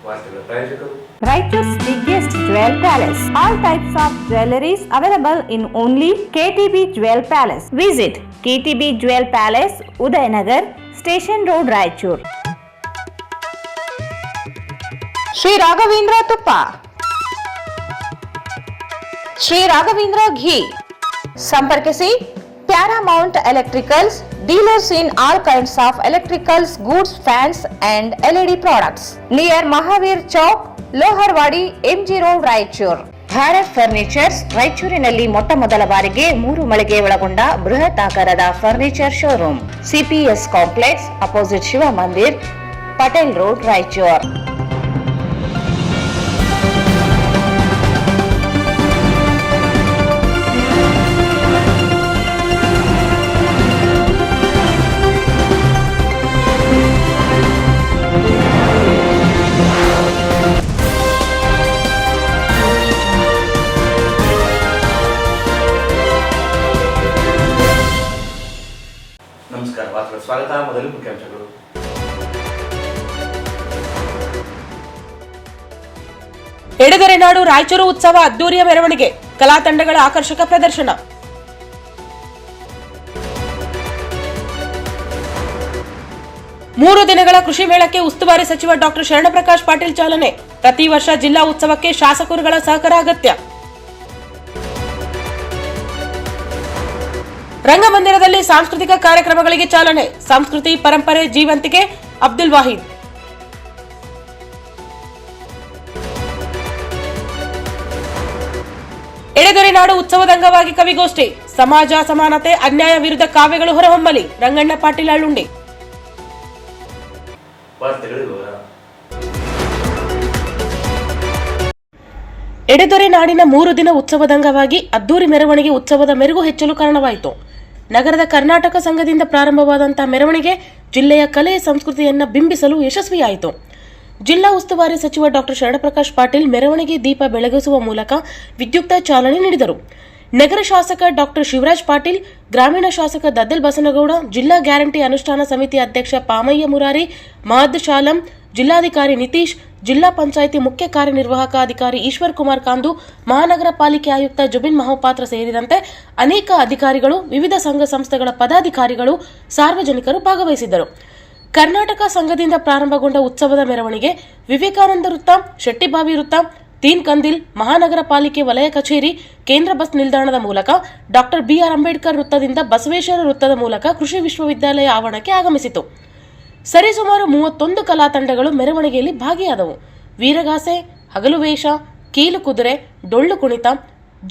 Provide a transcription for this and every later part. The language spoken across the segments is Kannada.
Raichur's biggest jewel palace. All types of jewelries available in only KTB Jewel Palace. Visit KTB Jewel Palace, Udayanagar, Station Road, Raichur. Sri Raghavendra Tuppa, Sri Raghavendra Ghee. Samparkisi Paramount Electricals, dealers in all kinds of electricals, goods, fans and LED products. Near Mahavir Chowk, Loharwadi, MG Road, Raichur. Bharat Furnitures, ರಾಯಚೂರಿನಲ್ಲಿ ಮೊಟ್ಟ ಮೊದಲ ಬಾರಿಗೆ 3 ಮಳಿಗೆ ಒಳಗೊಂಡ ಬೃಹತ್ ಆಕಾರದ furniture showroom. CPS complex, opposite Shiva Mandir, Patel road, Raichur. ನಮಸ್ಕಾರ, ಸ್ವಾಗತ. ಮೊದಲು ಮುಖ್ಯಾಂಶಗಳು. ಎಡೆದರೆ ನಾಡು ರಾಯಚೂರು ಉತ್ಸವ ಅದ್ದೂರಿಯ ಮೆರವಣಿಗೆ, ಕಲಾ ತಂಡಗಳ ಆಕರ್ಷಕ ಪ್ರದರ್ಶನ. ಮೂರು ದಿನಗಳ ಕೃಷಿ ಮೇಳಕ್ಕೆ ಉಸ್ತುವಾರಿ ಸಚಿವ ಡಾಕ್ಟರ್ ಶರಣಪ್ರಕಾಶ್ ಪಾಟೀಲ್ ಚಾಲನೆ. ಪ್ರತಿ ವರ್ಷ ಜಿಲ್ಲಾ ಉತ್ಸವಕ್ಕೆ ಶಾಸಕರುಗಳ ಸಹಕಾರ ಅಗತ್ಯ. ರಂಗಮಂದಿರದಲ್ಲಿ ಸಾಂಸ್ಕೃತಿಕ ಕಾರ್ಯಕ್ರಮಗಳಿಗೆ ಚಾಲನೆ. ಸಂಸ್ಕೃತಿ ಪರಂಪರೆ ಜೀವಂತಿಕೆ, ಅಬ್ದುಲ್ ವಾಹಿದ್. ಎಡೆದೊರೆ ನಾಡು ಉತ್ಸವದ ಅಂಗವಾಗಿ ಕವಿಗೋಷ್ಠಿ. ಸಮಾಜ ಸಮಾನತೆ, ಅನ್ಯಾಯ ವಿರುದ್ಧ ಕಾವ್ಯಗಳು ಹೊರಹೊಮ್ಮಲಿ. ರಂಗಣ್ಣ ಪಾಟೀಲ್ ಅಳ್ಳುಂಡಿ. ಎಡೆದೊರೆ ನಾಡಿನ 3 ದಿನ ಉತ್ಸವದ ಅಂಗವಾಗಿ ಅದ್ದೂರಿ ಮೆರವಣಿಗೆ ಉತ್ಸವದ ಮೆರುಗು ಹೆಚ್ಚಲು ಕಾರಣವಾಯಿತು. ನಗರದ ಕರ್ನಾಟಕ ಸಂಘದಿಂದ ಪ್ರಾರಂಭವಾದಂತಹ ಮೆರವಣಿಗೆ ಜಿಲ್ಲೆಯ ಕಲೆ ಸಂಸ್ಕೃತಿಯನ್ನ ಬಿಂಬಿಸಲು ಯಶಸ್ವಿಯಾಯಿತು. ಜಿಲ್ಲಾ ಉಸ್ತುವಾರಿ ಸಚಿವ ಡಾಕ್ಟರ್ ಶರಣಪ್ರಕಾಶ್ ಪಾಟೀಲ್ ಮೆರವಣಿಗೆ ದೀಪ ಬೆಳಗಿಸುವ ಮೂಲಕ ವಿದ್ಯುಕ್ತ ಚಾಲನೆ ನೀಡಿದರು. ನಗರ ಶಾಸಕ ಡಾಕ್ಟರ್ ಶಿವರಾಜ್ ಪಾಟೀಲ್, ಗ್ರಾಮೀಣ ಶಾಸಕ ದದ್ದಲ್ ಬಸನಗೌಡ, ಜಿಲ್ಲಾ ಗ್ಯಾರಂಟಿ ಅನುಷ್ಠಾನ ಸಮಿತಿ ಅಧ್ಯಕ್ಷ ಪಾಮಯ್ಯ ಮುರಾರಿ, ಮಹದ್ ಶಾಲಂ, ಜಿಲ್ಲಾಧಿಕಾರಿ ನಿತೀಶ್, ಜಿಲ್ಲಾ ಪಂಚಾಯಿತಿ ಮುಖ್ಯ ಕಾರ್ಯನಿರ್ವಾಹಕ ಅಧಿಕಾರಿ ಈಶ್ವರ್ ಕುಮಾರ್ ಕಾಂದು, ಮಹಾನಗರ ಪಾಲಿಕೆ ಆಯುಕ್ತ ಜುಬಿನ್ ಮಹೋಪಾತ್ರ ಸೇರಿದಂತೆ ಅನೇಕ ಅಧಿಕಾರಿಗಳು, ವಿವಿಧ ಸಂಘ ಸಂಸ್ಥೆಗಳ ಪದಾಧಿಕಾರಿಗಳು, ಸಾರ್ವಜನಿಕರು ಭಾಗವಹಿಸಿದ್ದರು. ಕರ್ನಾಟಕ ಸಂಘದಿಂದ ಪ್ರಾರಂಭಗೊಂಡ ಉತ್ಸವದ ಮೆರವಣಿಗೆ ವಿವೇಕಾನಂದ ವೃತ್ತ, ಶೆಟ್ಟಿಬಾವಿ ವೃತ್ತ, ತೀನ್ ಕಂದಿಲ್, ಮಹಾನಗರ ಪಾಲಿಕೆ ವಲಯ ಕಚೇರಿ, ಕೇಂದ್ರ ಬಸ್ ನಿಲ್ದಾಣದ ಮೂಲಕ ಡಾಕ್ಟರ್ BR ಅಂಬೇಡ್ಕರ್ ವೃತ್ತದಿಂದ ಬಸವೇಶ್ವರ ವೃತ್ತದ ಮೂಲಕ ಕೃಷಿ ವಿಶ್ವವಿದ್ಯಾಲಯ ಆವರಣಕ್ಕೆ ಆಗಮಿಸಿತು. ಸರಿಸುಮಾರು 31 ಕಲಾ ತಂಡಗಳು ಮೆರವಣಿಗೆಯಲ್ಲಿ ಭಾಗಿಯಾದವು. ವೀರಗಾಸೆ, ಹಗಲು ವೇಷ, ಕೀಲು ಕುದುರೆ, ಡೊಳ್ಳು ಕುಣಿತ,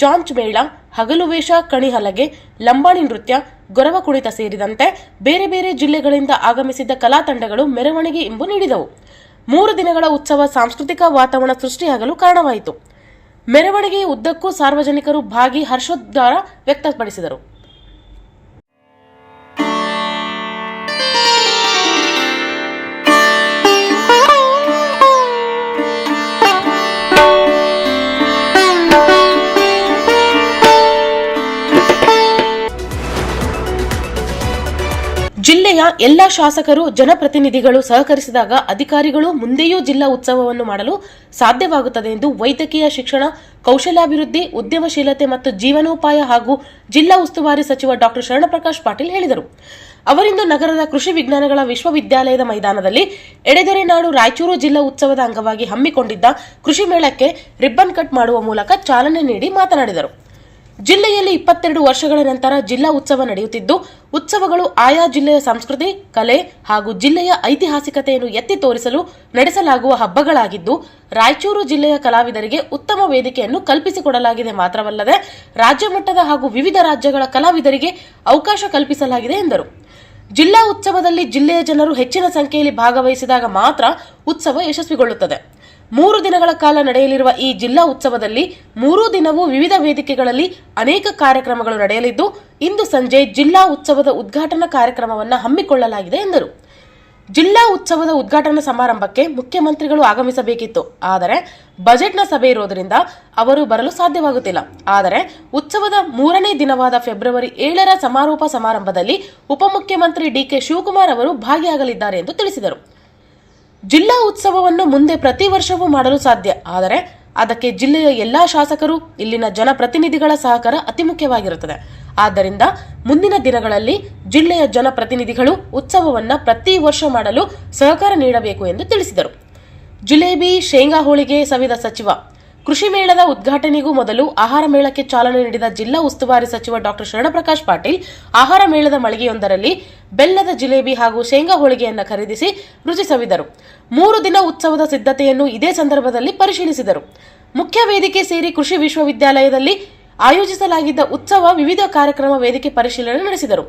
ಜಾಂಚ್ ಮೇಳ, ಹಗಲು ವೇಷ, ಕಣಿಹಲಗೆ, ಲಂಬಾಣಿ ನೃತ್ಯ, ಗೊರವ ಕುಣಿತ ಸೇರಿದಂತೆ ಬೇರೆ ಬೇರೆ ಜಿಲ್ಲೆಗಳಿಂದ ಆಗಮಿಸಿದ್ದ ಕಲಾ ತಂಡಗಳು ಮೆರವಣಿಗೆ ಇಂಬು ನೀಡಿದವು. 3 ದಿನಗಳ ಉತ್ಸವ ಸಾಂಸ್ಕೃತಿಕ ವಾತಾವರಣ ಸೃಷ್ಟಿಯಾಗಲು ಕಾರಣವಾಯಿತು. ಮೆರವಣಿಗೆಯ ಉದ್ದಕ್ಕೂ ಸಾರ್ವಜನಿಕರು ಭಾಗಿ ಹರ್ಷೋದ್ಗಾರ ವ್ಯಕ್ತಪಡಿಸಿದರು. ಜಿಲ್ಲೆಯ ಎಲ್ಲಾ ಶಾಸಕರು, ಜನಪ್ರತಿನಿಧಿಗಳು ಸಹಕರಿಸಿದಾಗ ಅಧಿಕಾರಿಗಳು ಮುಂದೆಯೂ ಜಿಲ್ಲಾ ಉತ್ಸವವನ್ನು ಮಾಡಲು ಸಾಧ್ಯವಾಗುತ್ತದೆ ಎಂದು ವೈದ್ಯಕೀಯ ಶಿಕ್ಷಣ, ಕೌಶಲ್ಯಾಭಿವೃದ್ಧಿ, ಉದ್ಯಮಶೀಲತೆ ಮತ್ತು ಜೀವನೋಪಾಯ ಹಾಗೂ ಜಿಲ್ಲಾ ಉಸ್ತುವಾರಿ ಸಚಿವ ಡಾಕ್ಟರ್ ಶರಣಪ್ರಕಾಶ್ ಪಾಟೀಲ್ ಹೇಳಿದರು. ಅವರಿಂದು ನಗರದ ಕೃಷಿ ವಿಜ್ಞಾನಗಳ ವಿಶ್ವವಿದ್ಯಾಲಯದ ಮೈದಾನದಲ್ಲಿ ಎಡೆದೊರೆ ನಾಡು ರಾಯಚೂರು ಜಿಲ್ಲಾ ಉತ್ಸವದ ಅಂಗವಾಗಿ ಹಮ್ಮಿಕೊಂಡಿದ್ದ ಕೃಷಿ ಮೇಳಕ್ಕೆ ರಿಬ್ಬನ್ ಕಟ್ ಮಾಡುವ ಮೂಲಕ ಚಾಲನೆ ನೀಡಿ ಮಾತನಾಡಿದರು. ಜಿಲ್ಲೆಯಲ್ಲಿ 22 ವರ್ಷಗಳ ನಂತರ ಜಿಲ್ಲಾ ಉತ್ಸವ ನಡೆಯುತ್ತಿದ್ದು, ಉತ್ಸವಗಳು ಆಯಾ ಜಿಲ್ಲೆಯ ಸಂಸ್ಕೃತಿ, ಕಲೆ ಹಾಗೂ ಜಿಲ್ಲೆಯ ಐತಿಹಾಸಿಕತೆಯನ್ನು ಎತ್ತಿ ತೋರಿಸಲು ನಡೆಸಲಾಗುವ ಹಬ್ಬಗಳಾಗಿದ್ದು, ರಾಯಚೂರು ಜಿಲ್ಲೆಯ ಕಲಾವಿದರಿಗೆ ಉತ್ತಮ ವೇದಿಕೆಯನ್ನು ಕಲ್ಪಿಸಿಕೊಡಲಾಗಿದೆ. ಮಾತ್ರವಲ್ಲದೆ ರಾಜ್ಯ ಮಟ್ಟದ ಹಾಗೂ ವಿವಿಧ ರಾಜ್ಯಗಳ ಕಲಾವಿದರಿಗೆ ಅವಕಾಶ ಕಲ್ಪಿಸಲಾಗಿದೆ ಎಂದರು. ಜಿಲ್ಲಾ ಉತ್ಸವದಲ್ಲಿ ಜಿಲ್ಲೆಯ ಜನರು ಹೆಚ್ಚಿನ ಸಂಖ್ಯೆಯಲ್ಲಿ ಭಾಗವಹಿಸಿದಾಗ ಮಾತ್ರ ಉತ್ಸವ ಯಶಸ್ವಿಗೊಳ್ಳುತ್ತದೆ. 3 ದಿನಗಳ ಕಾಲ ನಡೆಯಲಿರುವ ಈ ಜಿಲ್ಲಾ ಉತ್ಸವದಲ್ಲಿ 3 ದಿನವೂ ವಿವಿಧ ವೇದಿಕೆಗಳಲ್ಲಿ ಅನೇಕ ಕಾರ್ಯಕ್ರಮಗಳು ನಡೆಯಲಿದ್ದು, ಇಂದು ಸಂಜೆ ಜಿಲ್ಲಾ ಉತ್ಸವದ ಉದ್ಘಾಟನಾ ಕಾರ್ಯಕ್ರಮವನ್ನು ಹಮ್ಮಿಕೊಳ್ಳಲಾಗಿದೆ ಎಂದರು. ಜಿಲ್ಲಾ ಉತ್ಸವದ ಉದ್ಘಾಟನಾ ಸಮಾರಂಭಕ್ಕೆ ಮುಖ್ಯಮಂತ್ರಿಗಳು ಆಗಮಿಸಬೇಕಿತ್ತು. ಆದರೆ ಬಜೆಟ್ನ ಸಭೆ ಇರುವುದರಿಂದ ಅವರು ಬರಲು ಸಾಧ್ಯವಾಗುತ್ತಿಲ್ಲ. ಆದರೆ ಉತ್ಸವದ 3ನೇ ದಿನವಾದ ಫೆಬ್ರವರಿ 7ರ ಸಮಾರೋಪ ಸಮಾರಂಭದಲ್ಲಿ ಉಪಮುಖ್ಯಮಂತ್ರಿ DK ಶಿವಕುಮಾರ್ ಅವರು ಭಾಗಿಯಾಗಲಿದ್ದಾರೆ ಎಂದು ತಿಳಿಸಿದರು. ಜಿಲ್ಲಾ ಉತ್ಸವವನ್ನು ಮುಂದೆ ಪ್ರತಿ ವರ್ಷವೂ ಮಾಡಲು ಸಾಧ್ಯ. ಆದರೆ ಅದಕ್ಕೆ ಜಿಲ್ಲೆಯ ಎಲ್ಲಾ ಶಾಸಕರು, ಇಲ್ಲಿನ ಜನಪ್ರತಿನಿಧಿಗಳ ಸಹಕಾರ ಅತಿ ಮುಖ್ಯವಾಗಿರುತ್ತದೆ. ಆದ್ದರಿಂದ ಮುಂದಿನ ದಿನಗಳಲ್ಲಿ ಜಿಲ್ಲೆಯ ಜನಪ್ರತಿನಿಧಿಗಳು ಉತ್ಸವವನ್ನ ಪ್ರತಿ ವರ್ಷ ಮಾಡಲು ಸಹಕಾರ ನೀಡಬೇಕು ಎಂದು ತಿಳಿಸಿದರು. ಜಿಲೇಬಿ, ಶೇಂಗಾ ಹೋಳಿಗೆ ಸವಿದ ಸಚಿವ. ಕೃಷಿ ಮೇಳದ ಉದ್ಘಾಟನೆಗೂ ಮೊದಲು ಆಹಾರ ಮೇಳಕ್ಕೆ ಚಾಲನೆ ನೀಡಿದ ಜಿಲ್ಲಾ ಉಸ್ತುವಾರಿ ಸಚಿವ ಡಾಕ್ಟರ್ ಶರಣಪ್ರಕಾಶ್ ಪಾಟೀಲ್ ಆಹಾರ ಮೇಳದ ಮಳಿಗೆಯೊಂದರಲ್ಲಿ ಬೆಲ್ಲದ ಜಿಲೇಬಿ ಹಾಗೂ ಶೇಂಗಾ ಹೋಳಿಗೆಯನ್ನು ಖರೀದಿಸಿ ರುಚಿ ಸವಿದರು. 3 ದಿನ ಉತ್ಸವದ ಸಿದ್ಧತೆಯನ್ನು ಇದೇ ಸಂದರ್ಭದಲ್ಲಿ ಪರಿಶೀಲಿಸಿದರು. ಮುಖ್ಯ ವೇದಿಕೆ ಸೇರಿ ಕೃಷಿ ವಿಶ್ವವಿದ್ಯಾಲಯದಲ್ಲಿ ಆಯೋಜಿಸಲಾಗಿದ್ದ ಉತ್ಸವ ವಿವಿಧ ಕಾರ್ಯಕ್ರಮ ವೇದಿಕೆ ಪರಿಶೀಲನೆ ನಡೆಸಿದರು.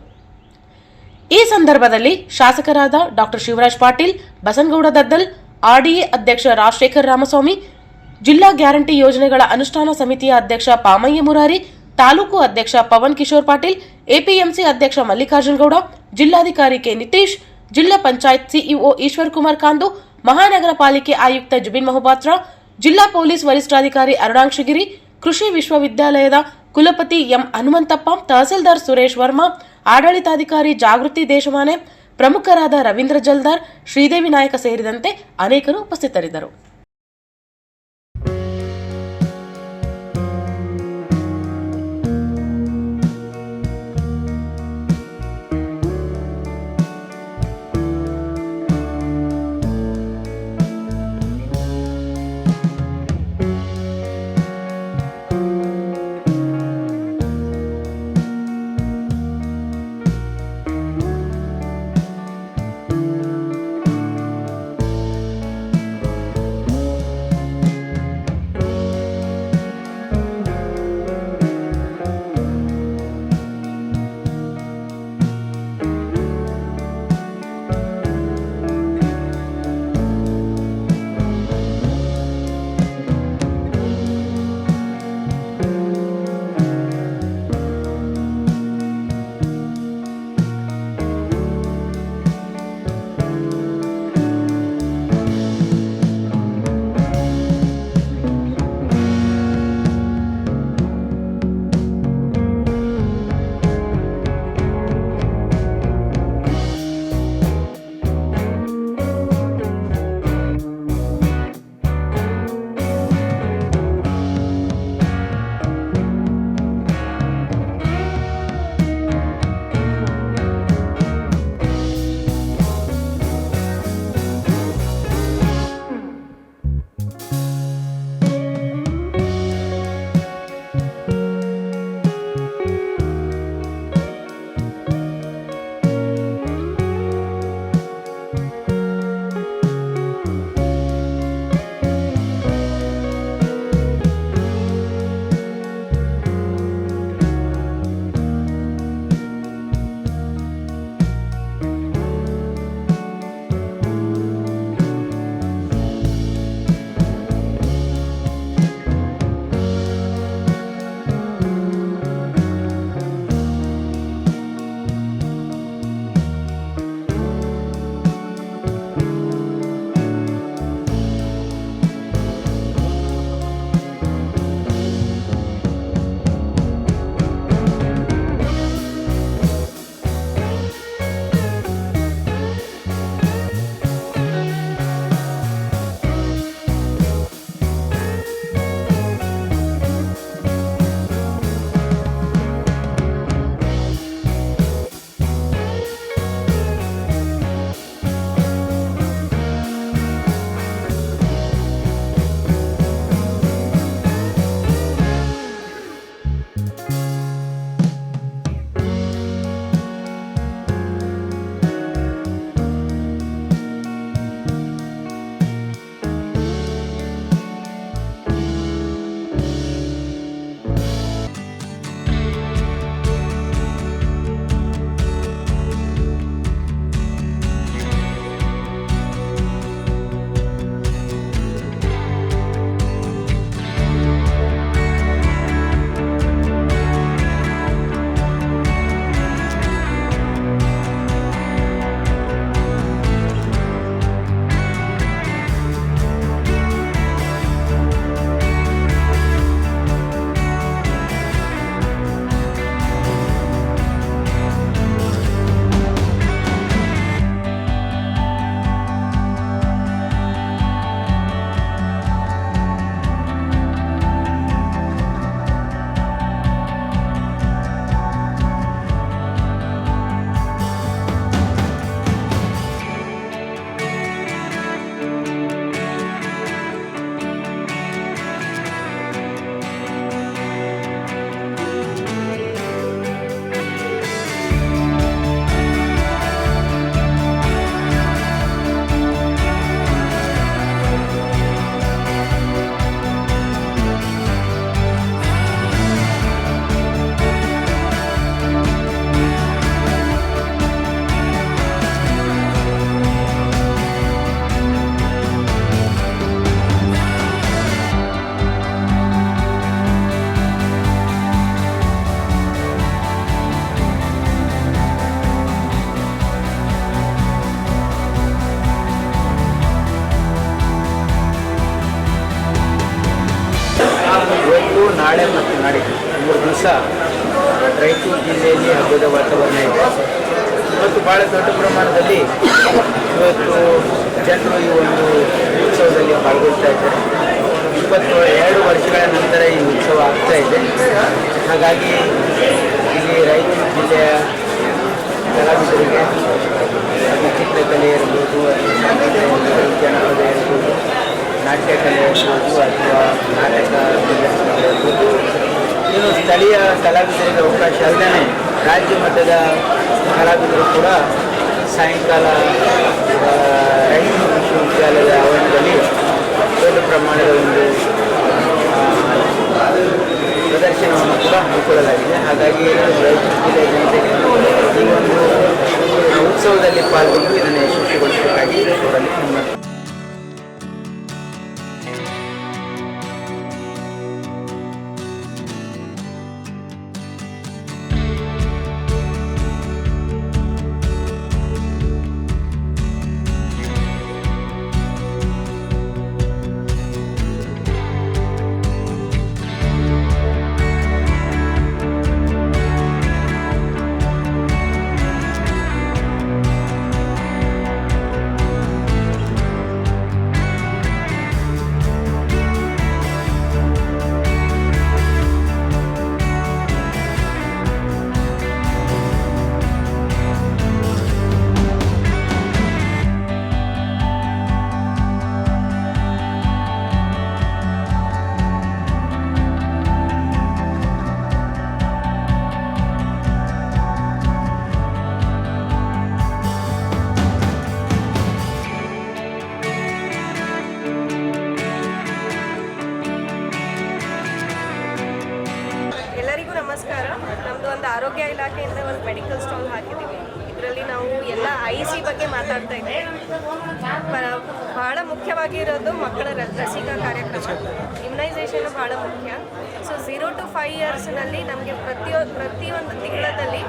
ಈ ಸಂದರ್ಭದಲ್ಲಿ ಶಾಸಕರಾದ ಡಾಕ್ಟರ್ ಶಿವರಾಜ್ ಪಾಟೀಲ್, ಬಸನಗೌಡ ದದ್ದಲ್, ಆರ್ಡಿಎ ಅಧ್ಯಕ್ಷ ರಾಜಶೇಖರ್ ರಾಮಸ್ವಾಮಿ, ಜಿಲ್ಲಾ ಗ್ಯಾರಂಟಿ ಯೋಜನೆಗಳ ಅನುಷ್ಠಾನ ಸಮಿತಿಯ ಅಧ್ಯಕ್ಷ ಪಾಮಯ್ಯ ಮುರಾರಿ, ತಾಲೂಕು ಅಧ್ಯಕ್ಷ ಪವನ್ ಕಿಶೋರ್ ಪಾಟೀಲ್, ಎಪಿಎಂಸಿ ಅಧ್ಯಕ್ಷ ಮಲ್ಲಿಕಾರ್ಜುನ್ ಗೌಡ, ಜಿಲ್ಲಾಧಿಕಾರಿ ಕೆ ನಿತೀಶ್, ಜಿಲ್ಲಾ ಪಂಚಾಯತ್ ಸಿಇಒ ಈಶ್ವರ್ ಕುಮಾರ್ ಕಾಂದು, ಮಹಾನಗರ ಪಾಲಿಕೆ ಆಯುಕ್ತ ಜುಬಿನ್ ಮಹಬಾತ್ರ, ಜಿಲ್ಲಾ ಪೊಲೀಸ್ ವರಿಷ್ಠಾಧಿಕಾರಿ ಅರುಣಾಕ್ಷಗಿರಿ, ಕೃಷಿ ವಿಶ್ವವಿದ್ಯಾಲಯದ ಕುಲಪತಿ ಎಂ ಹನುಮಂತಪ್ಪ, ತಹಸೀಲ್ದಾರ್ ಸುರೇಶ್ ವರ್ಮಾ, ಆಡಳಿತಾಧಿಕಾರಿ ಜಾಗೃತಿ ದೇಶಮಾನೆ, ಪ್ರಮುಖರಾದ ರವೀಂದ್ರ ಜಲ್ದಾರ್, ಶ್ರೀದೇವಿ ನಾಯಕ ಸೇರಿದಂತೆ ಅನೇಕರು ಉಪಸ್ಥಿತರಿದ್ದರು. ನಾಳೆ ಮತ್ತು ನಾಡಿದ್ದು 3 ದಿವಸ ರಾಯಚೂರು ಜಿಲ್ಲೆಯಲ್ಲಿ ಹಬ್ಬದ ವಾತಾವರಣ ಇದೆ ಮತ್ತು ಭಾಳ ದೊಡ್ಡ ಪ್ರಮಾಣದಲ್ಲಿ ಇವತ್ತು ಜನರು ಈ ಒಂದು ಉತ್ಸವದಲ್ಲಿ ಪಾಲ್ಗೊಳ್ತಾ ಇದ್ದಾರೆ. 22 ವರ್ಷಗಳ ನಂತರ ಈ ಉತ್ಸವ ಆಗ್ತಾ ಇದೆ. ಹಾಗಾಗಿ ಇಲ್ಲಿ ರಾಯಚೂರು ಜಿಲ್ಲೆಯ ಕಲಾವಿದರಿಗೆ ಅದು ಚಿತ್ರಕಲೆ ಇರ್ಬೋದು, ಸಂಗೀತ ಇರ್ಬೋದು, ಜನಪದ ಇರ್ಬೋದು, ನಾಟ್ಯ ಕಲೆ ಇರ್ಬೋದು ಅಥವಾ ನಾಟಕ ಇರ್ಬೋದು, ಇನ್ನು ಸ್ಥಳೀಯ ಕಲಾವಿದರಿಗೆ ಅವಕಾಶ ಅಲ್ಲದೆ ರಾಜ್ಯ ಮಟ್ಟದ ಕಲಾವಿದರು ಕೂಡ ಸಾಯಂಕಾಲ ರಾಯಚೂರು ವಿಶ್ವವಿದ್ಯಾಲಯದ ಆವರಣದಲ್ಲಿ ದೊಡ್ಡ ಪ್ರಮಾಣದ ಒಂದು ಪ್ರದರ್ಶನವನ್ನು ಕೂಡ ಹಮ್ಮಿಕೊಳ್ಳಲಾಗಿದೆ. ಹಾಗಾಗಿ ರಾಯಚೂರು ಜಿಲ್ಲೆಯ ಜನತೆಗೆ ಈ ಒಂದು ಉತ್ಸವದಲ್ಲಿ ಪಾಲ್ಗೊಂಡು ಇದನ್ನು ಯಶಸ್ವಿಗೊಳಿಸಬೇಕಾಗಿ ಅವರಲ್ಲಿ ನಮ್ಮ ನಮಸ್ಕಾರ. ನಮ್ಮದು ಒಂದು ಆರೋಗ್ಯ ಇಲಾಖೆಯಿಂದ ಒಂದು ಮೆಡಿಕಲ್ ಸ್ಟಾಲ್ ಹಾಕಿದ್ದೀವಿ. ಇದರಲ್ಲಿ ನಾವು ಎಲ್ಲ IC ಬಗ್ಗೆ ಮಾತಾಡ್ತಾ ಇದ್ದೀವಿ. ಬಹಳ ಮುಖ್ಯವಾಗಿರೋದು ಮಕ್ಕಳ ಲಸಿಕಾ ಕಾರ್ಯಕ್ರಮ, ಇಮ್ಯುನೈಸೇಷನ್ ಬಹಳ ಮುಖ್ಯ. ಸೊ 0 to 5 ಇಯರ್ಸ್ನಲ್ಲಿ ನಮಗೆ ಪ್ರತಿಯೊಂದು ತಿಂಗಳಲ್ಲಿ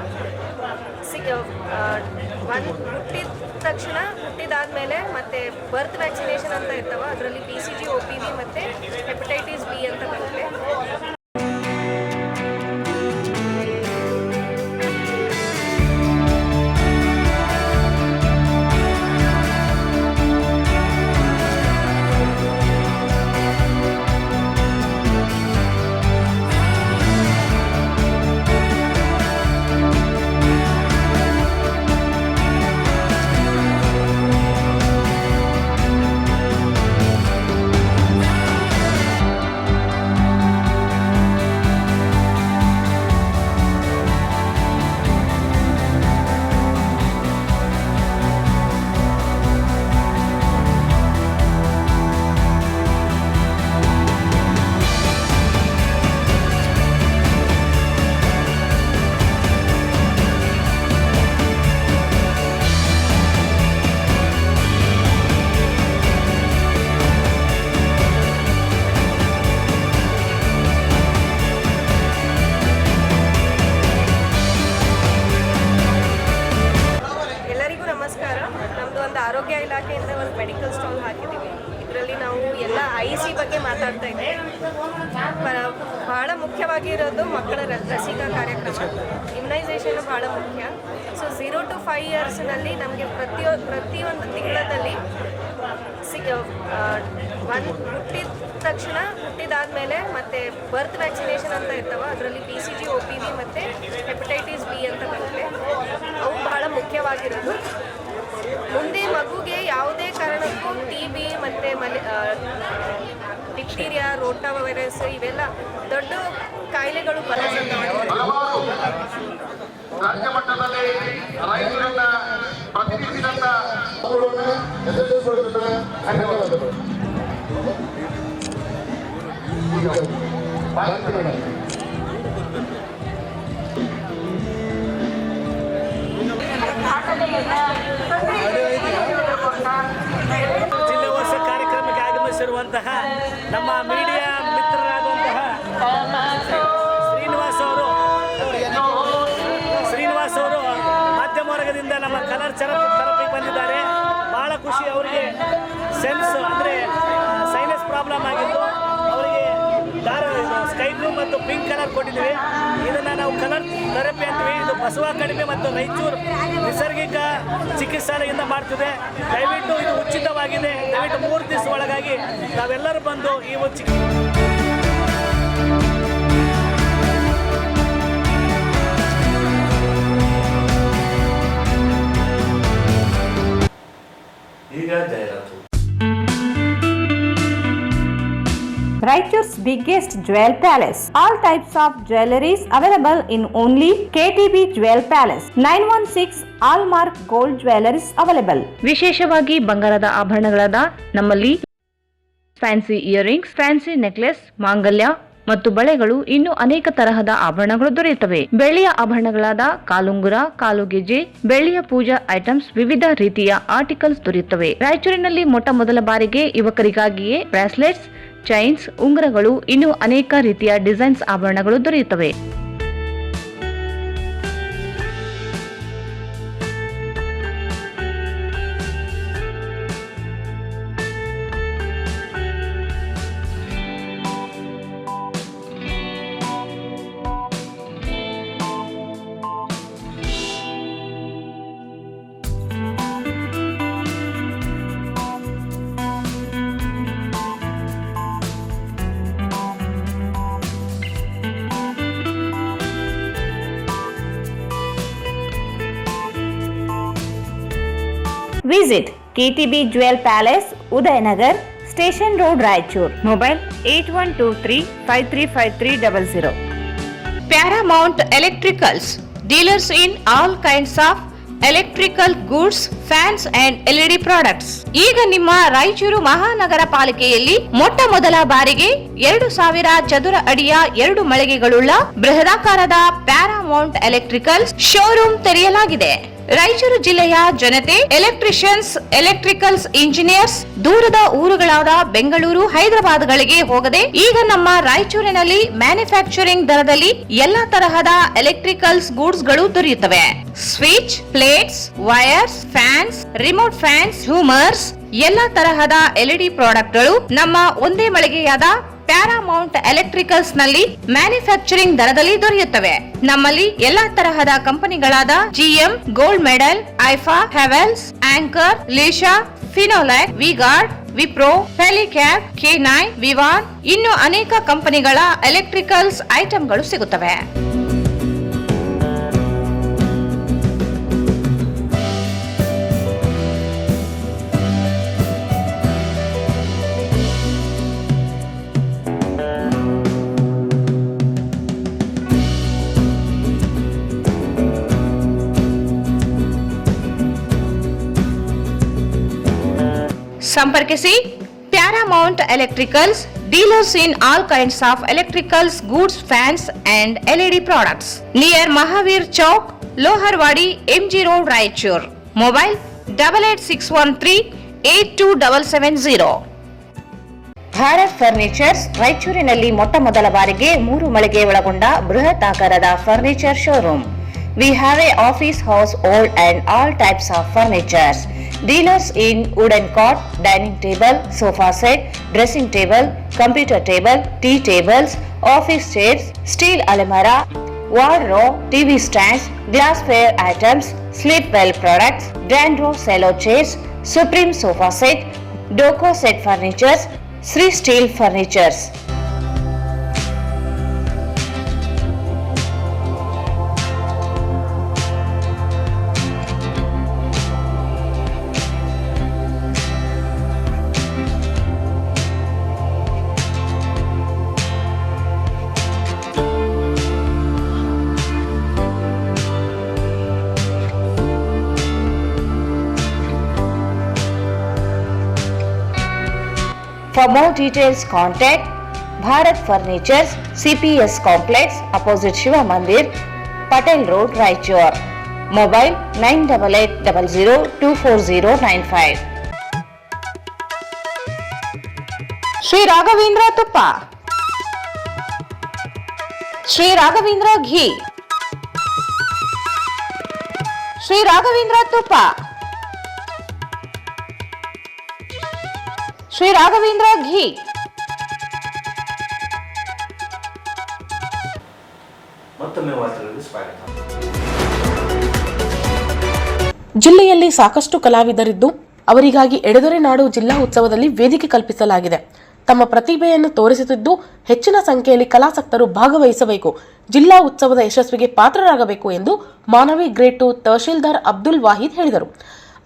ಹುಟ್ಟಿದ ತಕ್ಷಣ ಹುಟ್ಟಿದಾದ್ಮೇಲೆ ಮತ್ತು ಬರ್ತ್ ವ್ಯಾಕ್ಸಿನೇಷನ್ ಅಂತ ಇರ್ತಾವೆ. ಅದರಲ್ಲಿ BCG, OPV ಮತ್ತು ಹೆಪಟೈಟಿಸ್ B ಅಂತ ಬರುತ್ತೆ. ಆರೋಗ್ಯ ಇಲಾಖೆಯಿಂದ ಒಂದು ಮೆಡಿಕಲ್ ಸ್ಟಾಲ್ ಹಾಕಿದ್ದೀವಿ. ಇದರಲ್ಲಿ ನಾವು ಎಲ್ಲ IC ಬಗ್ಗೆ ಮಾತಾಡ್ತಾ ಇದ್ದೀವಿ. ಬಹಳ ಮುಖ್ಯವಾಗಿರೋದು ಮಕ್ಕಳ ಲಸಿಕಾ ಕಾರ್ಯಕ್ರಮ, ಇಮ್ಯುನೈಸೇಷನ್ ಬಹಳ ಮುಖ್ಯ. ಸೊ 0 to 5 ಇಯರ್ಸ್ನಲ್ಲಿ ನಮಗೆ ಪ್ರತಿಯೊಂದು ತಿಂಗಳಲ್ಲಿ ಹುಟ್ಟಿದ ತಕ್ಷಣ ಹುಟ್ಟಿದಾದ್ಮೇಲೆ ಮತ್ತು ಬರ್ತ್ ವ್ಯಾಕ್ಸಿನೇಷನ್ ಅಂತ ಇರ್ತಾವೆ. ಅದರಲ್ಲಿ BCG, OPV ಮತ್ತು ಹೆಪಟೈಟಿಸ್ B ಅಂತ ಬರುತ್ತೆ. ಅವು ಬಹಳ ಮುಖ್ಯವಾಗಿರೋದು. ಮುಂದೆ ಮಗುಗೆ ಯಾವುದೇ ಕಾರಣಕ್ಕೂ TB ಮತ್ತು ಡಿಪ್ತೀರಿಯಾ, ರೋಟಾ ವೈರಸ್ ಇವೆಲ್ಲ ದೊಡ್ಡ ಕಾಯಿಲೆಗಳು ರಾಜ್ಯ ಮಟ್ಟದಲ್ಲಿ ರೈತರನ್ನ ಪ್ರತಿನಿಧಿಸಿದಂತ ಜಿಲ್ಲೆವಾಸ ಕಾರ್ಯಕ್ರಮಕ್ಕೆ ಆಗಮಿಸಿರುವಂತಹ ನಮ್ಮ ಮೀಡಿಯಾ ಮಿತ್ರರಾದಂತಹ ಶ್ರೀನಿವಾಸ್ ಅವರು ಮಾಧ್ಯಮ ವರ್ಗದಿಂದ ನಮ್ಮ ಕಲರ್ ಥೆರಪಿಗೆ ಬಂದಿದ್ದಾರೆ. ಭಾಳ ಖುಷಿ. ಅವರಿಗೆ ಸೆನ್ಸ್ ಅಂದರೆ ಸೈನಸ್ ಪ್ರಾಬ್ಲಮ್ ಆಗಿತ್ತು. ಅವರಿಗೆ ಸ್ಕೈ ಬ್ಲೂ ಮತ್ತು ಪಿಂಕ್ ಕಲರ್ ಕೊಟ್ಟಿದ್ದೀವಿ. ಇದನ್ನು ನಾವು ಕಲರ್ ಥೆರಪಿ ಅಂತೀವಿ. ಇದು ಬಸವ ಕಡಿಮೆ ಮತ್ತು ರಾಯಚೂರು ನೈಸರ್ಗಿಕ ಚಿಕಿತ್ಸಾಲಯದಿಂದ ಮಾಡ್ತಿದೆ. ದಯವಿಟ್ಟು ಇದು ಉಚಿತವಾಗಿದೆ. ದಯವಿಟ್ಟು 3 ದಿವಸ ಒಳಗಾಗಿ ನಾವೆಲ್ಲರೂ ಬಂದು ಈ ಒಂದು ಈಗ ಜಾಹೀರಾತು. Raichur's biggest jewel palace. All types of jewelries available in only KTB Jewel Palace. 916 Allmark Gold Jewelries available. ವಿಶೇಷವಾಗಿ ಬಂಗಾರದ ಆಭರಣಗಳಾದ ನಮ್ಮಲ್ಲಿ ಫ್ಯಾನ್ಸಿ ಇಯರಿಂಗ್ಸ್, ಫ್ಯಾನ್ಸಿ ನೆಕ್ಲೆಸ್, ಮಾಂಗಲ್ಯ ಮತ್ತು ಬಳೆಗಳು ಇನ್ನೂ ಅನೇಕ ತರಹದ ಆಭರಣಗಳು ದೊರೆಯುತ್ತವೆ. ಬೆಳ್ಳಿಯ ಆಭರಣಗಳಾದ ಕಾಲುಂಗುರ, ಕಾಲುಗೆಜೆ, ಬೆಳ್ಳಿಯ ಪೂಜಾ ಐಟಮ್ಸ್, ವಿವಿಧ ರೀತಿಯ ಆರ್ಟಿಕಲ್ಸ್ ದೊರೆಯುತ್ತವೆ. ರಾಯಚೂರಿನಲ್ಲಿ ಮೊಟ್ಟ ಮೊದಲ ಬಾರಿಗೆ ಯುವಕರಿಗಾಗಿಯೇ ಬ್ರಾಸ್ಲೆಟ್ಸ್, ಚೈನ್ಸ್, ಉಂಗುರಗಳು, ಇನ್ನೂ ಅನೇಕ ರೀತಿಯ ಡಿಸೈನ್ಸ್ ಆಭರಣಗಳು ದೊರೆಯುತ್ತವೆ. Visit KTB Jewel Palace, Udayanagar, Station Road, Raichur. Mobile 8123535300. Paramount Electricals, dealers in all kinds of electrical goods, fans and LED products. ಈಗ ನಿಮ್ಮ ರಾಯಚೂರು ಮಹಾನಗರ ಪಾಲಿಕೆಯಲ್ಲಿ ಮೊಟ್ಟ ಮೊದಲ ಬಾರಿಗೆ 2000 ಚದುರ ಅಡಿಯ 2 ಮಳಿಗೆಗಳುಳ್ಳ ಬೃಹದಾಕಾರದ ಪ್ಯಾರಾಮೌಂಟ್ ಎಲೆಕ್ಟ್ರಿಕಲ್ಸ್ ಶೋರೂಮ್ ತೆರೆಯಲಾಗಿದೆ. ರಾಯಚೂರು ಜಿಲ್ಲೆಯ ಜನತೆ, ಎಲೆಕ್ಟ್ರಿಷಿಯನ್ಸ್, ಎಲೆಕ್ಟ್ರಿಕಲ್ಸ್ ಇಂಜಿನಿಯರ್ಸ್ ದೂರದ ಊರುಗಳಾದ ಬೆಂಗಳೂರು, ಹೈದರಾಬಾದ್ಗಳಿಗೆ ಹೋಗದೆ ಈಗ ನಮ್ಮ ರಾಯಚೂರಿನಲ್ಲಿ ಮ್ಯಾನುಫ್ಯಾಕ್ಚರಿಂಗ್ ದರದಲ್ಲಿ ಎಲ್ಲಾ ತರಹದ ಎಲೆಕ್ಟ್ರಿಕಲ್ಸ್ ಗೂಡ್ಸ್ ಗಳು ದೊರೆಯುತ್ತವೆ. Switch, plates, wires, fans, remote fans, ಹ್ಯೂಮರ್ಸ್, ಎಲ್ಲಾ ತರಹದ ಎಲ್ಇಡಿ ಪ್ರಾಡಕ್ಟ್ಗಳು ನಮ್ಮ ಒಂದೇ ಮಳಿಗೆಯಾದ ಪ್ಯಾರಾಮೌಂಟ್ ಎಲೆಕ್ಟ್ರಿಕಲ್ಸ್ ನಲ್ಲಿ ಮ್ಯಾನುಫ್ಯಾಕ್ಚರಿಂಗ್ ದರದಲ್ಲಿ ದೊರೆಯುತ್ತವೆ. ನಮ್ಮಲ್ಲಿ ಎಲ್ಲಾ ತರಹದ ಕಂಪನಿಗಳಾದ GM, ಗೋಲ್ಡ್ ಮೆಡಲ್, ಐಫಾ, ಹೆವೆಲ್ಸ್, ಆಂಕರ್, ಲೀಶಾ, ಫಿನೋಲೆಕ್, ವಿಗಾರ್ಡ್, ವಿಪ್ರೋ, ಹೆಲಿಕ್ಯಾಪ್, K9, ವಿವಾನ್ ಇನ್ನು ಅನೇಕ ಕಂಪನಿಗಳ ಎಲೆಕ್ಟ್ರಿಕಲ್ಸ್ ಐಟಂಗಳು ಸಿಗುತ್ತವೆ. ಸಂಪರ್ಕಿಸಿ Paramount electricals, dealers in all kinds of electricals goods, fans and LED products, near Mahavir Chowk, Loharwadi, MG road, Raichur. Mobile 8861382770. Bharat furnitures ರಾಯಚೂರಿನಲ್ಲಿ ಮೊಟ್ಟ ಮೊದಲ ಬಾರಿಗೆ 3 ಮಳಿಗೆ ಒಳಗೊಂಡ ಬೃಹತ್ ಆಕಾರದ furniture showroom. We have a office house, old and all types of furnitures. Dealers in wooden cot, dining table, sofa set, dressing table, computer table, tea tables, office chairs, steel almirah, wardrobe, TV stands, glassware items, sleepwell products, Dandro cello chairs, Supreme sofa set, Doco set furnitures, Sri Steel furnitures. For more details, contact Bharat Furnitures, CPS Complex, opposite Shiva Mandir, Patel Road, Raichur. Mobile 9880024095. Shri Raghavendra ತುಪ್ಪ, ಶ್ರೀ ರಾಘವೇಂದ್ರ ಘೀ, ಶ್ರೀ ರಾಘವೇಂದ್ರ ತುಪ್ಪ, ಶ್ರೀ ರಾಘವೇಂದ್ರ ಘೀ, ಮತ್ತೊಮ್ಮೆ ವಾರ್ತೆಗಳಿಗೆ ಸ್ವಾಗತ. ಜಿಲ್ಲೆಯಲ್ಲಿ ಸಾಕಷ್ಟು ಕಲಾವಿದರಿದ್ದು ಅವರಿಗಾಗಿ ಎಡೆದೊರೆ ನಾಡು ಜಿಲ್ಲಾ ಉತ್ಸವದಲ್ಲಿ ವೇದಿಕೆ ಕಲ್ಪಿಸಲಾಗಿದೆ. ತಮ್ಮ ಪ್ರತಿಭೆಯನ್ನು ತೋರಿಸುತ್ತಿದ್ದು ಹೆಚ್ಚಿನ ಸಂಖ್ಯೆಯಲ್ಲಿ ಕಲಾಸಕ್ತರು ಭಾಗವಹಿಸಬೇಕು, ಜಿಲ್ಲಾ ಉತ್ಸವದ ಯಶಸ್ವಿಗೆ ಪಾತ್ರರಾಗಬೇಕು ಎಂದು ಮಾನವಿ ಗ್ರೇಡ್ 2 ತಹಶೀಲ್ದಾರ್ ಅಬ್ದುಲ್ ವಾಹಿದ್ ಹೇಳಿದರು.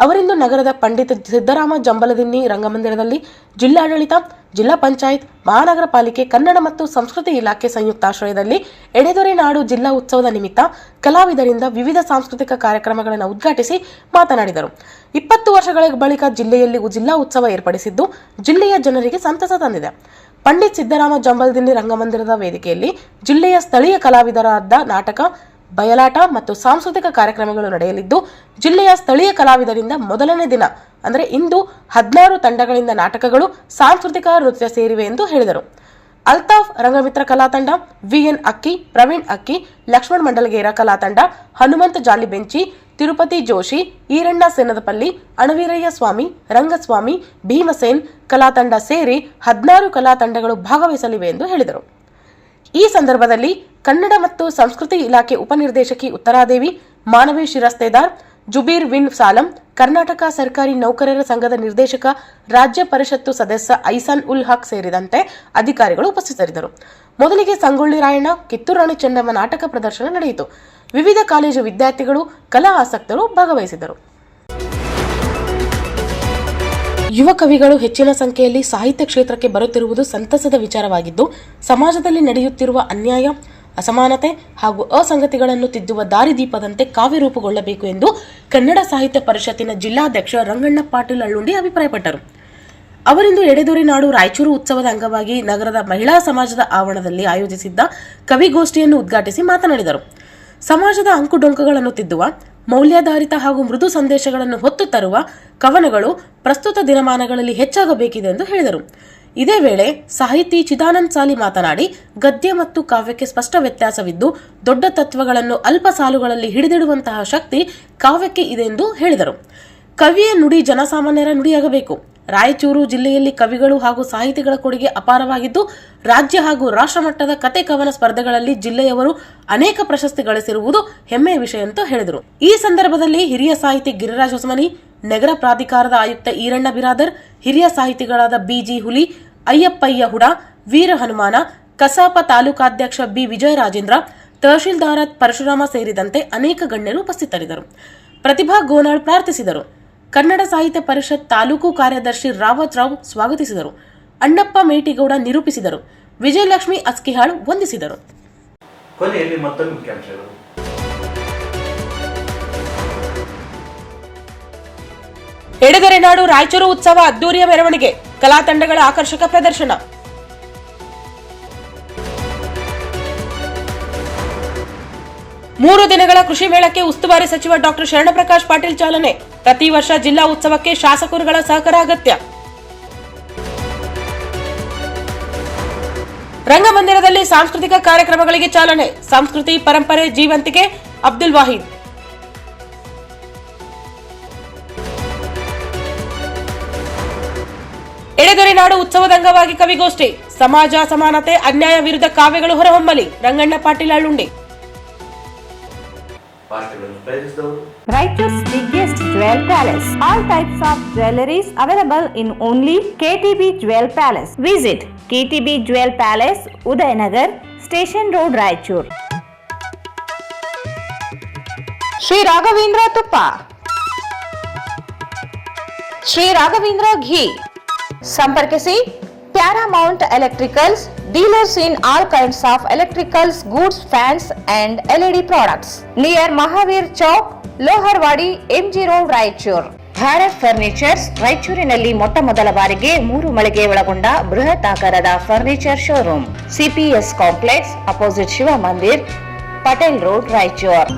ಅವರಿಂದು ನಗರದ ಪಂಡಿತ್ ಸಿದ್ದರಾಮ ಜಂಬಲದಿನ್ನಿ ರಂಗಮಂದಿರದಲ್ಲಿ ಜಿಲ್ಲಾಡಳಿತ, ಜಿಲ್ಲಾ ಪಂಚಾಯತ್, ಮಹಾನಗರ ಪಾಲಿಕೆ, ಕನ್ನಡ ಮತ್ತು ಸಂಸ್ಕೃತಿ ಇಲಾಖೆ ಸಂಯುಕ್ತಾಶ್ರಯದಲ್ಲಿ ಎಡೆದೊರೆ ನಾಡು ಜಿಲ್ಲಾ ಉತ್ಸವದ ನಿಮಿತ್ತ ಕಲಾವಿದರಿಂದ ವಿವಿಧ ಸಾಂಸ್ಕೃತಿಕ ಕಾರ್ಯಕ್ರಮಗಳನ್ನು ಉದ್ಘಾಟಿಸಿ ಮಾತನಾಡಿದರು. 20 ವರ್ಷಗಳ ಬಳಿಕ ಜಿಲ್ಲೆಯಲ್ಲಿ ಜಿಲ್ಲಾ ಉತ್ಸವ ಏರ್ಪಡಿಸಿದ್ದು ಜಿಲ್ಲೆಯ ಜನರಿಗೆ ಸಂತಸ ತಂದಿದೆ. ಪಂಡಿತ್ ಸಿದ್ದರಾಮ ಜಂಬಲದಿನ್ನಿ ರಂಗಮಂದಿರದ ವೇದಿಕೆಯಲ್ಲಿ ಜಿಲ್ಲೆಯ ಸ್ಥಳೀಯ ಕಲಾವಿದರಾದ ನಾಟಕ, ಬಯಲಾಟ ಮತ್ತು ಸಾಂಸ್ಕೃತಿಕ ಕಾರ್ಯಕ್ರಮಗಳು ನಡೆಯಲಿದ್ದು ಜಿಲ್ಲೆಯ ಸ್ಥಳೀಯ ಕಲಾವಿದರಿಂದ ಮೊದಲನೇ ದಿನ ಅಂದರೆ ಇಂದು 16 ತಂಡಗಳಿಂದ ನಾಟಕಗಳು, ಸಾಂಸ್ಕೃತಿಕ ನೃತ್ಯ ಸೇರಿವೆ ಎಂದು ಹೇಳಿದರು. ಅಲ್ತಾಫ್ ರಂಗಮಿತ್ರ ಕಲಾತಂಡ, ವಿಎನ್ ಅಕ್ಕಿ, ಪ್ರವೀಣ್ ಅಕ್ಕಿ, ಲಕ್ಷ್ಮಣ್ ಮಂಡಲಗೇರ ಕಲಾತಂಡ, ಹನುಮಂತ ಜಾಲಿಬೆಂಚಿ, ತಿರುಪತಿ ಜೋಶಿ, ಈರಣ್ಣ ಸೇನದಪಲ್ಲಿ, ಅಣವೀರಯ್ಯ ಸ್ವಾಮಿ, ರಂಗಸ್ವಾಮಿ, ಭೀಮಸೇನ್ ಕಲಾತಂಡ ಸೇರಿ 16 ಕಲಾತಂಡಗಳು ಭಾಗವಹಿಸಲಿವೆ ಎಂದು ಹೇಳಿದರು. ಈ ಸಂದರ್ಭದಲ್ಲಿ ಕನ್ನಡ ಮತ್ತು ಸಂಸ್ಕೃತಿ ಇಲಾಖೆ ಉಪನಿರ್ದೇಶಕಿ ಉತ್ತರಾದೇವಿ, ಮಾನವಿ ಶಿರಸ್ತೇದಾರ್, ಜುಬೀರ್ ವಿನ್ ಸಾಲಂ, ಕರ್ನಾಟಕ ಸರ್ಕಾರಿ ನೌಕರರ ಸಂಘದ ನಿರ್ದೇಶಕ, ರಾಜ್ಯ ಪರಿಷತ್ತು ಸದಸ್ಯ ಐಸಾನ್ ಉಲ್ ಹಕ್ ಸೇರಿದಂತೆ ಅಧಿಕಾರಿಗಳು ಉಪಸ್ಥಿತರಿದ್ದರು. ಮೊದಲಿಗೆ ಸಂಗೊಳ್ಳಿ ರಾಯಣ್ಣ, ಕಿತ್ತೂರು ರಾಣಿ ಚೆನ್ನಮ್ಮ ನಾಟಕ ಪ್ರದರ್ಶನ ನಡೆಯಿತು. ವಿವಿಧ ಕಾಲೇಜು ವಿದ್ಯಾರ್ಥಿಗಳು, ಕಲಾ ಆಸಕ್ತರು ಭಾಗವಹಿಸಿದರು. ಯುವ ಕವಿಗಳು ಹೆಚ್ಚಿನ ಸಂಖ್ಯೆಯಲ್ಲಿ ಸಾಹಿತ್ಯ ಕ್ಷೇತ್ರಕ್ಕೆ ಬರುತ್ತಿರುವುದು ಸಂತಸದ ವಿಚಾರವಾಗಿದ್ದು, ಸಮಾಜದಲ್ಲಿ ನಡೆಯುತ್ತಿರುವ ಅನ್ಯಾಯ, ಅಸಮಾನತೆ ಹಾಗೂ ಅಸಂಗತಿಗಳನ್ನು ತಿದ್ದುವ ದಾರಿದೀಪದಂತೆ ಕಾವ್ಯ ರೂಪುಗೊಳ್ಳಬೇಕು ಎಂದು ಕನ್ನಡ ಸಾಹಿತ್ಯ ಪರಿಷತ್ತಿನ ಜಿಲ್ಲಾಧ್ಯಕ್ಷ ರಂಗಣ್ಣ ಪಾಟೀಲ್ ಅಳ್ಳುಂಡಿ ಅಭಿಪ್ರಾಯಪಟ್ಟರು. ಅವರಿಂದು ಎಡೆದೊರೆ ನಾಡು ರಾಯಚೂರು ಉತ್ಸವದ ಅಂಗವಾಗಿ ನಗರದ ಮಹಿಳಾ ಸಮಾಜದ ಆವರಣದಲ್ಲಿ ಆಯೋಜಿಸಿದ್ದ ಕವಿಗೋಷ್ಠಿಯನ್ನು ಉದ್ಘಾಟಿಸಿ ಮಾತನಾಡಿದರು. ಸಮಾಜದ ಅಂಕುಡೊಂಕುಗಳನ್ನು ತಿದ್ದುವ, ಮೌಲ್ಯಾಧಾರಿತ ಹಾಗೂ ಮೃದು ಸಂದೇಶಗಳನ್ನು ಹೊತ್ತು ತರುವ ಕವನಗಳು ಪ್ರಸ್ತುತ ದಿನಮಾನಗಳಲ್ಲಿ ಹೆಚ್ಚಾಗಬೇಕಿದೆ ಎಂದು ಹೇಳಿದರು. ಇದೇ ವೇಳೆ ಸಾಹಿತಿ ಚಿದಾನಂದ್ ಸಾಲಿ ಮಾತನಾಡಿ, ಗದ್ಯ ಮತ್ತು ಕಾವ್ಯಕ್ಕೆ ಸ್ಪಷ್ಟ ವ್ಯತ್ಯಾಸವಿದ್ದು ದೊಡ್ಡ ತತ್ವಗಳನ್ನು ಅಲ್ಪ ಸಾಲುಗಳಲ್ಲಿ ಹಿಡಿದಿಡುವಂತಹ ಶಕ್ತಿ ಕಾವ್ಯಕ್ಕೆ ಇದೆ ಎಂದು ಹೇಳಿದರು. ಕವಿಯ ನುಡಿ ಜನಸಾಮಾನ್ಯರ ನುಡಿಯಾಗಬೇಕು. ರಾಯಚೂರು ಜಿಲ್ಲೆಯಲ್ಲಿ ಕವಿಗಳು ಹಾಗೂ ಸಾಹಿತಿಗಳ ಕೊಡುಗೆ ಅಪಾರವಾಗಿದ್ದು, ರಾಜ್ಯ ಹಾಗೂ ರಾಷ್ಟ್ರಮಟ್ಟದ ಕತೆ ಕವನ ಸ್ಪರ್ಧೆಗಳಲ್ಲಿ ಜಿಲ್ಲೆಯವರು ಅನೇಕ ಪ್ರಶಸ್ತಿ ಗಳಿಸಿರುವುದು ಹೆಮ್ಮೆಯ ವಿಷಯ ಎಂದು ಹೇಳಿದರು. ಈ ಸಂದರ್ಭದಲ್ಲಿ ಹಿರಿಯ ಸಾಹಿತಿ ಗಿರಿರಾಜ್ ಹೊಸಮನಿ, ನಗರ ಪ್ರಾಧಿಕಾರದ ಆಯುಕ್ತ ಈರಣ್ಣ ಬಿರಾದರ್, ಹಿರಿಯ ಸಾಹಿತಿಗಳಾದ ಬಿಜಿ ಹುಲಿ, ಅಯ್ಯಪ್ಪಯ್ಯ ಹುಡ, ವೀರ ಹನುಮಾನ, ಕಸಾಪ ತಾಲೂಕಾಧ್ಯಕ್ಷ ಬಿ ವಿಜಯರಾಜೇಂದ್ರ, ತಹಶೀಲ್ದಾರ ಪರಶುರಾಮ ಸೇರಿದಂತೆ ಅನೇಕ ಗಣ್ಯರು ಉಪಸ್ಥಿತರಿದ್ದರು. ಪ್ರತಿಭಾ ಗೋನಾಳ್ ಪ್ರಾರ್ಥಿಸಿದರು. ಕನ್ನಡ ಸಾಹಿತ್ಯ ಪರಿಷತ್ ತಾಲೂಕು ಕಾರ್ಯದರ್ಶಿ ರಾವತ್ ರಾವ್ ಸ್ವಾಗತಿಸಿದರು. ಅಣ್ಣಪ್ಪ ಮೇಟಿಗೌಡ ನಿರೂಪಿಸಿದರು. ವಿಜಯಲಕ್ಷ್ಮಿ ಅಸ್ಕಿಹಾಳ್ ವಂದಿಸಿದರು. ಕೊನೆಯಲ್ಲಿ ಮತ್ತೊಂದು ಮುಖ್ಯಾಂಶಗಳು. ಎಡೆದೊರೆ ನಾಡು ರಾಯಚೂರು ಉತ್ಸವ ಅದ್ದೂರಿಯ ಮೆರವಣಿಗೆ, ಕಲಾ ತಂಡಗಳ ಆಕರ್ಷಕ ಪ್ರದರ್ಶನ. ಮೂರು ದಿನಗಳ ಕೃಷಿ ಮೇಳಕ್ಕೆ ಉಸ್ತುವಾರಿ ಸಚಿವ ಡಾಕ್ಟರ್ ಶರಣಪ್ರಕಾಶ್ ಪಾಟೀಲ್ ಚಾಲನೆ. ಪ್ರತಿ ವರ್ಷ ಜಿಲ್ಲಾ ಉತ್ಸವಕ್ಕೆ ಶಾಸಕರುಗಳ ಸಹಕಾರ ಅಗತ್ಯ. ರಂಗಮಂದಿರದಲ್ಲಿ ಸಾಂಸ್ಕೃತಿಕ ಕಾರ್ಯಕ್ರಮಗಳಿಗೆ ಚಾಲನೆ. ಸಂಸ್ಕೃತಿ ಪರಂಪರೆ ಜೀವಂತಿಕೆ ಅಬ್ದುಲ್ ವಾಹಿದ್. ಎಡೆದೊರೆ ನಾಡು ಉತ್ಸವದ ಅಂಗವಾಗಿ ಕವಿಗೋಷ್ಠಿ. ಸಮಾಜ ಸಮಾನತೆ, ಅನ್ಯಾಯ ವಿರುದ್ಧ ಕಾವ್ಯಗಳು ಹೊರಹೊಮ್ಮಲಿ. Ranganna Patil ಅಳ್ಳುಂಡಿ. Raichur's biggest jewel palace. All types of jewelries available in only KTB Jewel Palace. Visit KTB Jewel Palace, Udayanagar, Station Road, Raichur. Shri Raghavendra ತುಪ್ಪ, ಶ್ರೀ ರಾಘವೇಂದ್ರ ಘೀ. ಸಂಪರ್ಕಿಸಿ Paramount electricals, dealers in all kinds of electricals, goods, fans and LED products. Near Mahavir Chowk, Loharwadi, MG Road, Raichur. Bharat furnitures ರಾಯಚೂರಿನಲ್ಲಿ ಮೊಟ್ಟ ಮೊದಲ ಬಾರಿಗೆ 3 ಮಳಿಗೆ ಒಳಗೊಂಡ ಬೃಹತ್ ಆಕಾರದ furniture showroom. CPS complex, opposite Shiva Mandir, Patel road, Raichur.